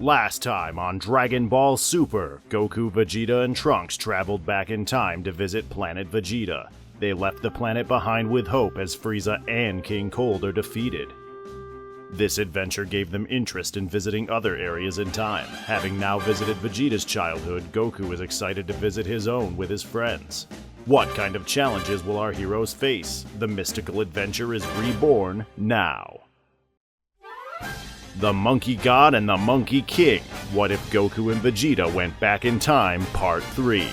Last time on Dragon Ball Super, Goku, Vegeta, and Trunks traveled back in time to visit Planet Vegeta. They left the planet behind with hope as Frieza and King Cold are defeated. This adventure gave them interest in visiting other areas in time. Having now visited Vegeta's childhood, Goku is excited to visit his own with his friends. What kind of challenges will our heroes face? The mystical adventure is reborn now. The Monkey God and the Monkey King. What if Goku and Vegeta went back in time? Part 3.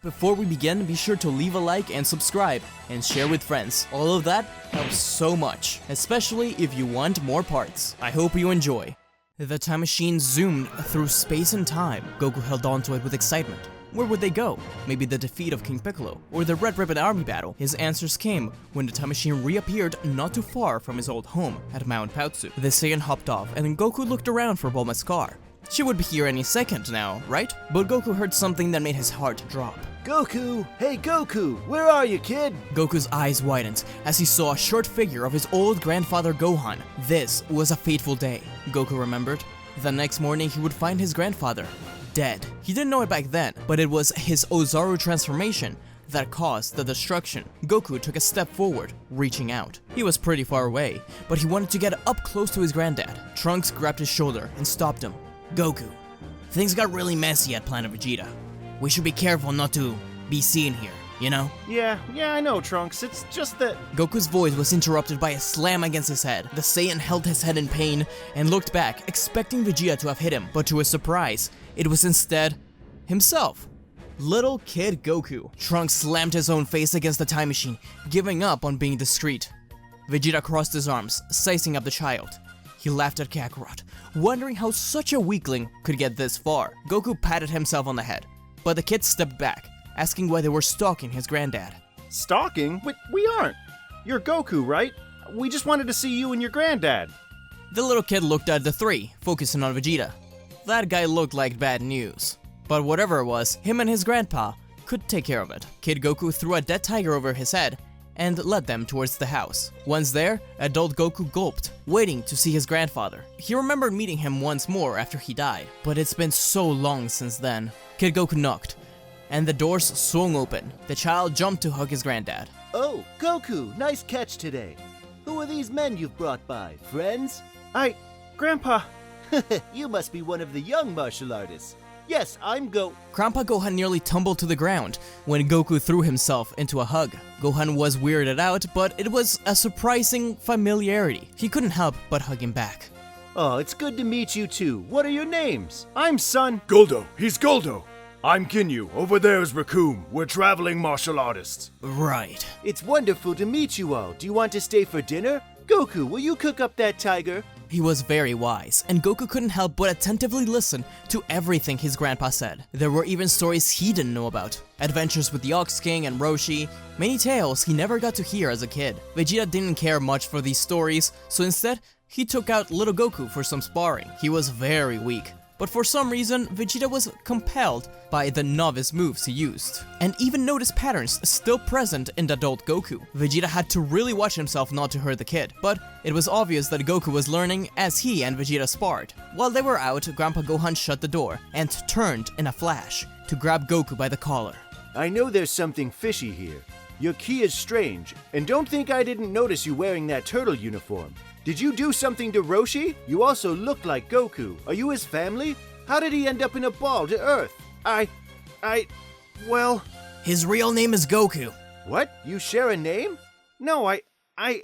Before we begin, be sure to leave a like and subscribe, and share with friends. All of that helps so much, especially if you want more parts. I hope you enjoy. The time machine zoomed through space and time. Goku held onto it with excitement. Where would they go? Maybe the defeat of King Piccolo, or the Red Ribbon Army battle. His answers came when the time machine reappeared not too far from his old home at Mount Pautsu. The Saiyan hopped off, and Goku looked around for Bulma's car. She would be here any second now, right? But Goku heard something that made his heart drop. Goku! Hey Goku! Where are you, kid? Goku's eyes widened as he saw a short figure of his old grandfather Gohan. This was a fateful day, Goku remembered. The next morning he would find his grandfather dead. He didn't know it back then, but it was his Ozaru transformation that caused the destruction. Goku took a step forward, reaching out. He was pretty far away, but he wanted to get up close to his granddad. Trunks grabbed his shoulder and stopped him. Goku, things got really messy at Planet Vegeta. We should be careful not to be seen here, you know? Yeah, I know, Trunks. It's just that... Goku's voice was interrupted by a slam against his head. The Saiyan held his head in pain and looked back, expecting Vegeta to have hit him, but to his surprise, it was instead himself. Little kid Goku. Trunks slammed his own face against the time machine, giving up on being discreet. Vegeta crossed his arms, sizing up the child. He laughed at Kakarot, wondering how such a weakling could get this far. Goku patted himself on the head, but the kid stepped back, asking why they were stalking his granddad. Stalking? We aren't. You're Goku, right? We just wanted to see you and your granddad. The little kid looked at the three, focusing on Vegeta. That guy looked like bad news. But whatever it was, him and his grandpa could take care of it. Kid Goku threw a dead tiger over his head and led them towards the house. Once there, adult Goku gulped, waiting to see his grandfather. He remembered meeting him once more after he died, but it's been so long since then. Kid Goku knocked, and the doors swung open. The child jumped to hug his granddad. Oh, Goku, nice catch today. Who are these men you've brought by? Friends? Grandpa... You must be one of the young martial artists. Yes, I'm Grandpa Gohan nearly tumbled to the ground when Goku threw himself into a hug. Gohan was weirded out, but it was a surprising familiarity. He couldn't help but hug him back. Oh, it's good to meet you too. What are your names? I'm Son. Goldo, he's Goldo. I'm Ginyu, over there's Raccoon. We're traveling martial artists. Right. It's wonderful to meet you all. Do you want to stay for dinner? Goku, will you cook up that tiger? He was very wise, and Goku couldn't help but attentively listen to everything his grandpa said. There were even stories he didn't know about. Adventures with the Ox King and Roshi, many tales he never got to hear as a kid. Vegeta didn't care much for these stories, so instead, he took out little Goku for some sparring. He was very weak, but for some reason, Vegeta was compelled by the novice moves he used, and even noticed patterns still present in the adult Goku. Vegeta had to really watch himself not to hurt the kid, but it was obvious that Goku was learning as he and Vegeta sparred. While they were out, Grandpa Gohan shut the door and turned in a flash to grab Goku by the collar. I know there's something fishy here. Your ki is strange, and don't think I didn't notice you wearing that turtle uniform. Did you do something to Roshi? You also look like Goku. Are you his family? How did he end up in a ball to Earth? Well... His real name is Goku. What? You share a name? No, I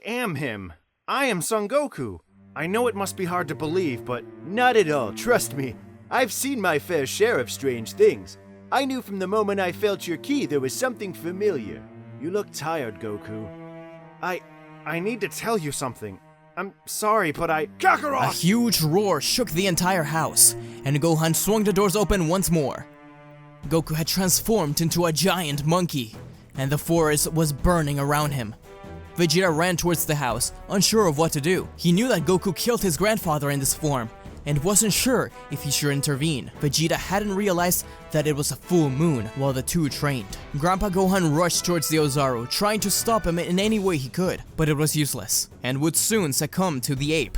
am him. I am Son Goku. I know it must be hard to believe, but... Not at all, trust me. I've seen my fair share of strange things. I knew from the moment I felt your ki there was something familiar. You look tired, Goku. I need to tell you something. I'm sorry, but Kakarot! A huge roar shook the entire house, and Gohan swung the doors open once more. Goku had transformed into a giant monkey, and the forest was burning around him. Vegeta ran towards the house, unsure of what to do. He knew that Goku killed his grandfather in this form, and wasn't sure if he should intervene. Vegeta hadn't realized that it was a full moon while the two trained. Grandpa Gohan rushed towards the Ozaru, trying to stop him in any way he could, but it was useless, and would soon succumb to the ape,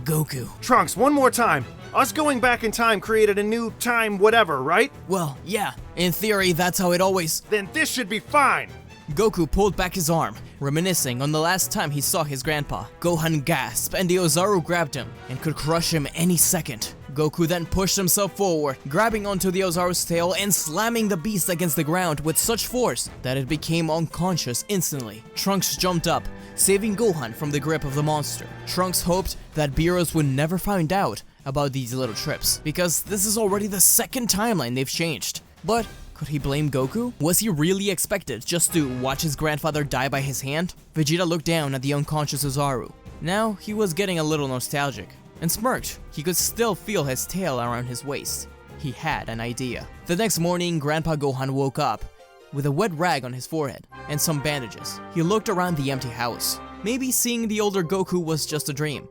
Goku. Trunks, one more time. Us going back in time created a new time whatever, right? Well, yeah, in theory that's how it always... Then this should be fine. Goku pulled back his arm, reminiscing on the last time he saw his grandpa. Gohan gasped and the Ozaru grabbed him and could crush him any second. Goku then pushed himself forward, grabbing onto the Ozaru's tail and slamming the beast against the ground with such force that it became unconscious instantly. Trunks jumped up, saving Gohan from the grip of the monster. Trunks hoped that Beerus would never find out about these little trips, because this is already the second timeline they've changed. But could he blame Goku? Was he really expected just to watch his grandfather die by his hand? Vegeta looked down at the unconscious Ozaru. Now he was getting a little nostalgic, and smirked. He could still feel his tail around his waist. He had an idea. The next morning, Grandpa Gohan woke up with a wet rag on his forehead and some bandages. He looked around the empty house. Maybe seeing the older Goku was just a dream.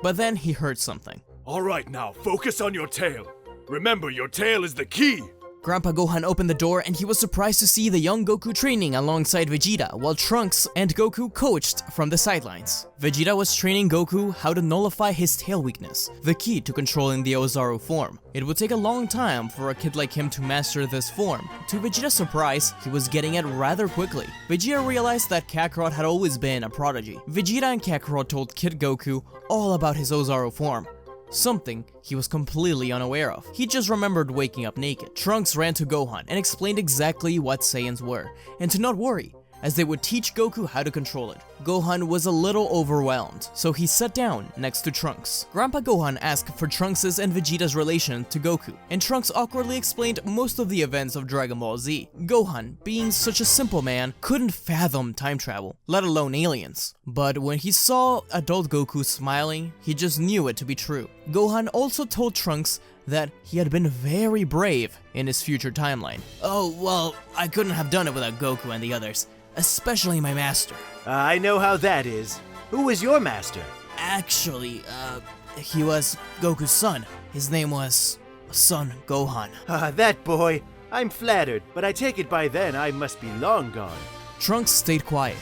But then he heard something. Alright now, focus on your tail. Remember, your tail is the key. Grandpa Gohan opened the door and he was surprised to see the young Goku training alongside Vegeta while Trunks and Goku coached from the sidelines. Vegeta was training Goku how to nullify his tail weakness, the key to controlling the Ozaru form. It would take a long time for a kid like him to master this form. To Vegeta's surprise, he was getting it rather quickly. Vegeta realized that Kakarot had always been a prodigy. Vegeta and Kakarot told Kid Goku all about his Ozaru form, something he was completely unaware of. He just remembered waking up naked. Trunks ran to Gohan and explained exactly what Saiyans were, and to not worry, as they would teach Goku how to control it. Gohan was a little overwhelmed, so he sat down next to Trunks. Grandpa Gohan asked for Trunks' and Vegeta's relation to Goku, and Trunks awkwardly explained most of the events of Dragon Ball Z. Gohan, being such a simple man, couldn't fathom time travel, let alone aliens. But when he saw adult Goku smiling, he just knew it to be true. Gohan also told Trunks that he had been very brave in his future timeline. Oh, well, I couldn't have done it without Goku and the others, especially my master. I know how that is. Who was your master? Actually, he was Goku's son. His name was Son Gohan. That boy. I'm flattered, but I take it by then I must be long gone. Trunks stayed quiet,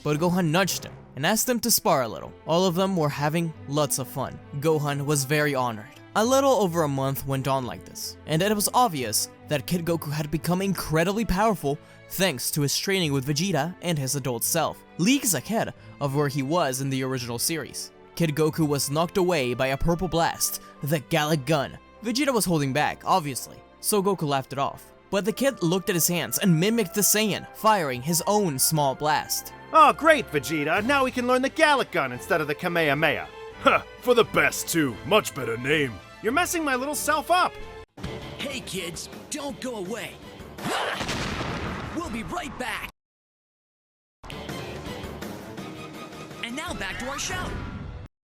but Gohan nudged him and asked them to spar a little. All of them were having lots of fun. Gohan was very honored. A little over a month went on like this, and it was obvious that Kid Goku had become incredibly powerful thanks to his training with Vegeta and his adult self, leagues ahead of where he was in the original series. Kid Goku was knocked away by a purple blast, the Gallic Gun. Vegeta was holding back, obviously, so Goku laughed it off. But the kid looked at his hands and mimicked the Saiyan, firing his own small blast. Oh, great, Vegeta. Now we can learn the Gallic Gun instead of the Kamehameha. Huh, for the best too. Much better name. You're messing my little self up. Hey kids, don't go away. We'll be right back. And now back to our show.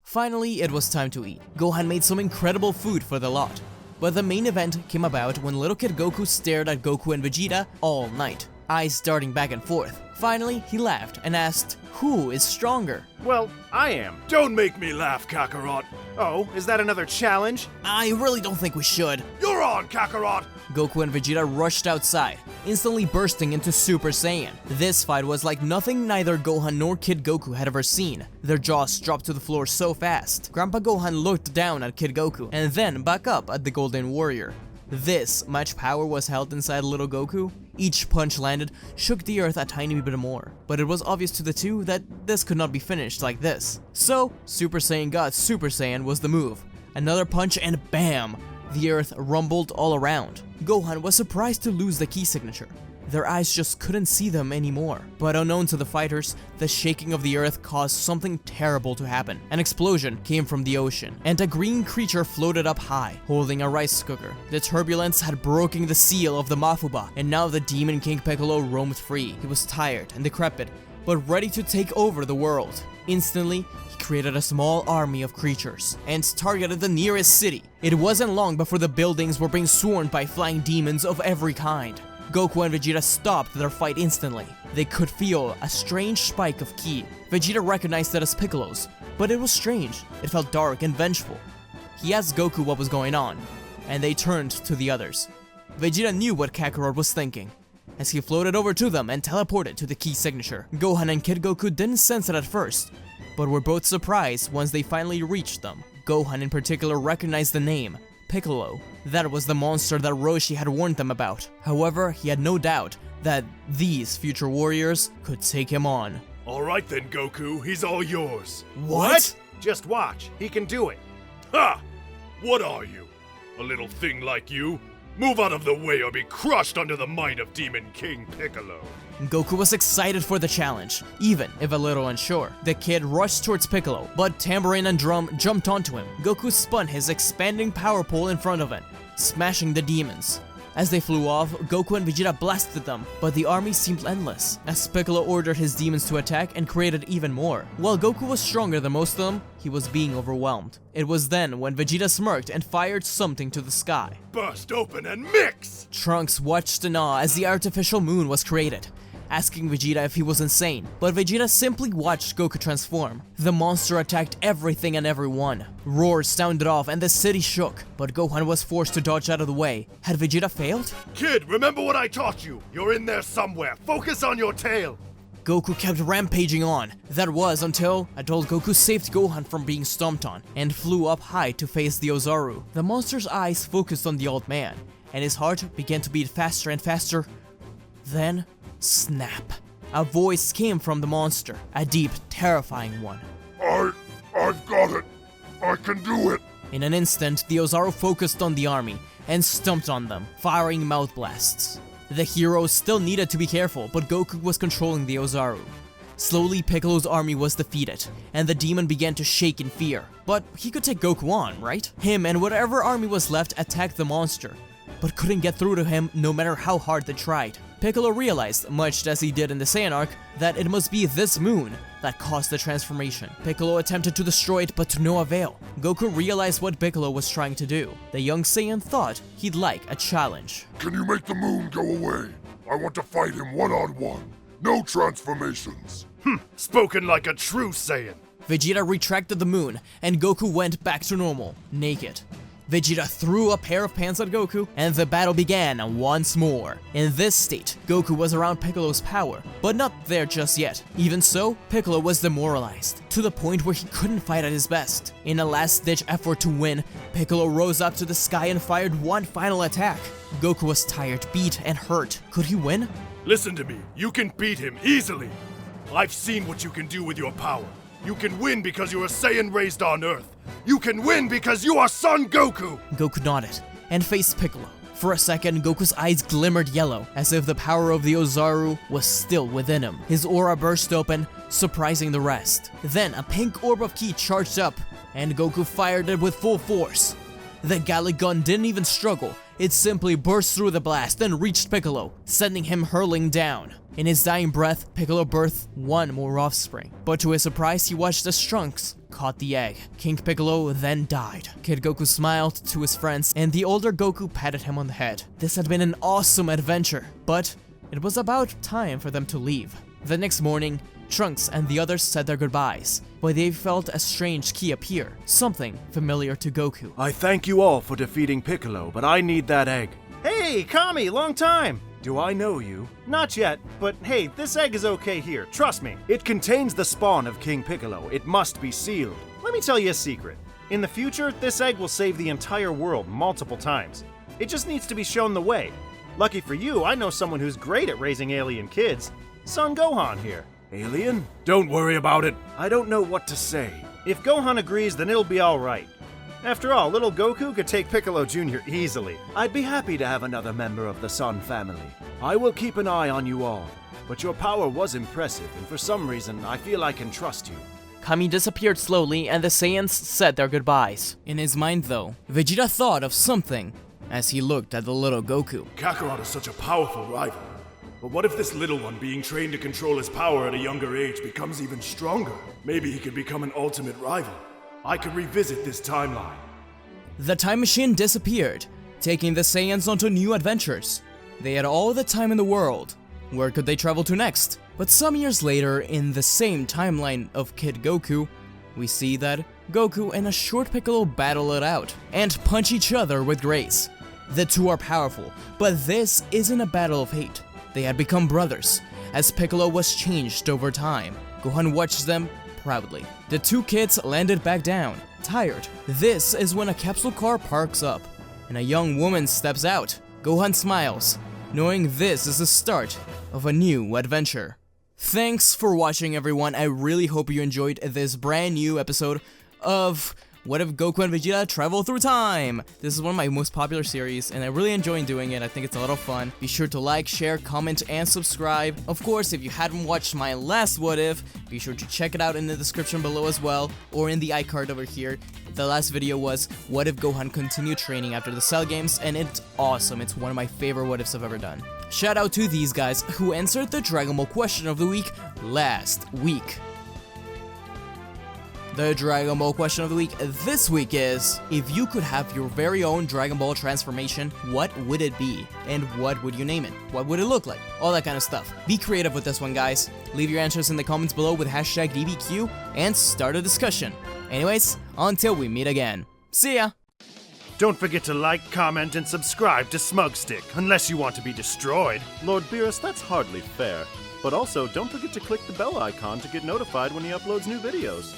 Finally, it was time to eat. Gohan made some incredible food for the lot. But the main event came about when little kid Goku stared at Goku and Vegeta all night, eyes darting back and forth. Finally, he laughed and asked, who is stronger? Well, I am. Don't make me laugh, Kakarot. Oh, is that another challenge? I really don't think we should. You're on, Kakarot. Goku and Vegeta rushed outside, instantly bursting into Super Saiyan. This fight was like nothing neither Gohan nor Kid Goku had ever seen. Their jaws dropped to the floor so fast. Grandpa Gohan looked down at Kid Goku, and then back up at the Golden Warrior. This much power was held inside little Goku. Each punch landed shook the earth a tiny bit more, but it was obvious to the two that this could not be finished like this. So, Super Saiyan God Super Saiyan was the move. Another punch and bam! The earth rumbled all around. Gohan was surprised to lose the key signature. Their eyes just couldn't see them anymore. But unknown to the fighters, the shaking of the earth caused something terrible to happen. An explosion came from the ocean, and a green creature floated up high, holding a rice cooker. The turbulence had broken the seal of the Mafuba, and now the Demon King Piccolo roamed free. He was tired and decrepit, but ready to take over the world. Instantly, he created a small army of creatures and targeted the nearest city. It wasn't long before the buildings were being swarmed by flying demons of every kind. Goku and Vegeta stopped their fight instantly. They could feel a strange spike of ki. Vegeta recognized it as Piccolo's, but it was strange. It felt dark and vengeful. He asked Goku what was going on, and they turned to the others. Vegeta knew what Kakarot was thinking, as he floated over to them and teleported to the key signature. Gohan and Kid Goku didn't sense it at first, but were both surprised once they finally reached them. Gohan in particular recognized the name, Piccolo. That was the monster that Roshi had warned them about. However, he had no doubt that these future warriors could take him on. Alright then, Goku, he's all yours. What? Just watch. He can do it. Ha! What are you? A little thing like you? Move out of the way or be crushed under the might of Demon King Piccolo. Goku was excited for the challenge, even if a little unsure. The kid rushed towards Piccolo, but Tambourine and Drum jumped onto him. Goku spun his expanding power pole in front of it, smashing the demons. As they flew off, Goku and Vegeta blasted them, but the army seemed endless, as Piccolo ordered his demons to attack and created even more. While Goku was stronger than most of them, he was being overwhelmed. It was then when Vegeta smirked and fired something to the sky. Burst open and mix! Trunks watched in awe as the artificial moon was created, asking Vegeta if he was insane, but Vegeta simply watched Goku transform. The monster attacked everything and everyone. Roars sounded off and the city shook, but Gohan was forced to dodge out of the way. Had Vegeta failed? Kid, remember what I taught you? You're in there somewhere. Focus on your tail. Goku kept rampaging on. That was until adult Goku saved Gohan from being stomped on and flew up high to face the Ozaru. The monster's eyes focused on the old man, and his heart began to beat faster and faster. Then, snap. A voice came from the monster, a deep, terrifying one. I've got it. I can do it. In an instant, the Ozaru focused on the army and stomped on them, firing mouth blasts. The heroes still needed to be careful, but Goku was controlling the Ozaru. Slowly, Piccolo's army was defeated, and the demon began to shake in fear. But he could take Goku on, right? Him and whatever army was left attacked the monster, but couldn't get through to him no matter how hard they tried. Piccolo realized, much as he did in the Saiyan arc, that it must be this moon that caused the transformation. Piccolo attempted to destroy it, but to no avail. Goku realized what Piccolo was trying to do. The young Saiyan thought he'd like a challenge. Can you make the moon go away? I want to fight him one-on-one. No transformations. Spoken like a true Saiyan. Vegeta retracted the moon, and Goku went back to normal, naked. Vegeta threw a pair of pants at Goku, and the battle began once more. In this state, Goku was around Piccolo's power, but not there just yet. Even so, Piccolo was demoralized, to the point where he couldn't fight at his best. In a last-ditch effort to win, Piccolo rose up to the sky and fired one final attack. Goku was tired, beat, and hurt. Could he win? Listen to me. You can beat him easily. I've seen what you can do with your power. You can win because you're a Saiyan raised on Earth. You can win because you are Son Goku! Goku nodded and faced Piccolo. For a second, Goku's eyes glimmered yellow, as if the power of the Ozaru was still within him. His aura burst open, surprising the rest. Then a pink orb of ki charged up, and Goku fired it with full force. The Gallic gun didn't even struggle. It simply burst through the blast and reached Piccolo, sending him hurling down. In his dying breath, Piccolo birthed one more offspring, but to his surprise, he watched as Trunks caught the egg. King Piccolo then died. Kid Goku smiled to his friends, and the older Goku patted him on the head. This had been an awesome adventure, but it was about time for them to leave. The next morning, Trunks and the others said their goodbyes, but they felt a strange key appear, something familiar to Goku. I thank you all for defeating Piccolo, but I need that egg. Hey, Kami, long time! Do I know you? Not yet, but hey, this egg is okay here, trust me. It contains the spawn of King Piccolo. It must be sealed. Let me tell you a secret. In the future, this egg will save the entire world multiple times. It just needs to be shown the way. Lucky for you, I know someone who's great at raising alien kids. Son Gohan here. Alien? Don't worry about it. I don't know what to say. If Gohan agrees, then it'll be alright. After all, little Goku could take Piccolo Jr. easily. I'd be happy to have another member of the Sun family. I will keep an eye on you all, but your power was impressive, and for some reason, I feel I can trust you. Kami disappeared slowly, and the Saiyans said their goodbyes. In his mind, though, Vegeta thought of something as he looked at the little Goku. Kakarot is such a powerful rival. But what if this little one being trained to control his power at a younger age becomes even stronger? Maybe he could become an ultimate rival. I could revisit this timeline. The time machine disappeared, taking the Saiyans onto new adventures. They had all the time in the world. Where could they travel to next? But some years later, in the same timeline of Kid Goku, we see that Goku and a short Piccolo battle it out, and punch each other with grace. The two are powerful, but this isn't a battle of hate. They had become brothers, as Piccolo was changed over time. Gohan watched them proudly. The two kids landed back down, tired. This is when a capsule car parks up, and a young woman steps out. Gohan smiles, knowing this is the start of a new adventure. Thanks for watching, everyone. I really hope you enjoyed this brand new episode of What If Goku and Vegeta Travel Through Time? This is one of my most popular series, and I really enjoy doing it. I think it's a lot of fun. Be sure to like, share, comment, and subscribe. Of course, if you hadn't watched my last What If, be sure to check it out in the description below as well, or in the iCard over here. The last video was What If Gohan continued training after the Cell Games, and it's awesome. It's one of my favorite What Ifs I've ever done. Shout out to these guys who answered the Dragon Ball question of the week last week. The Dragon Ball question of the week this week is, if you could have your very own Dragon Ball transformation, what would it be? And what would you name it? What would it look like? All that kind of stuff. Be creative with this one, guys. Leave your answers in the comments below with hashtag DBQ and start a discussion. Anyways, until we meet again. See ya! Don't forget to like, comment, and subscribe to SmugStick, unless you want to be destroyed. Lord Beerus, that's hardly fair. But also, don't forget to click the bell icon to get notified when he uploads new videos.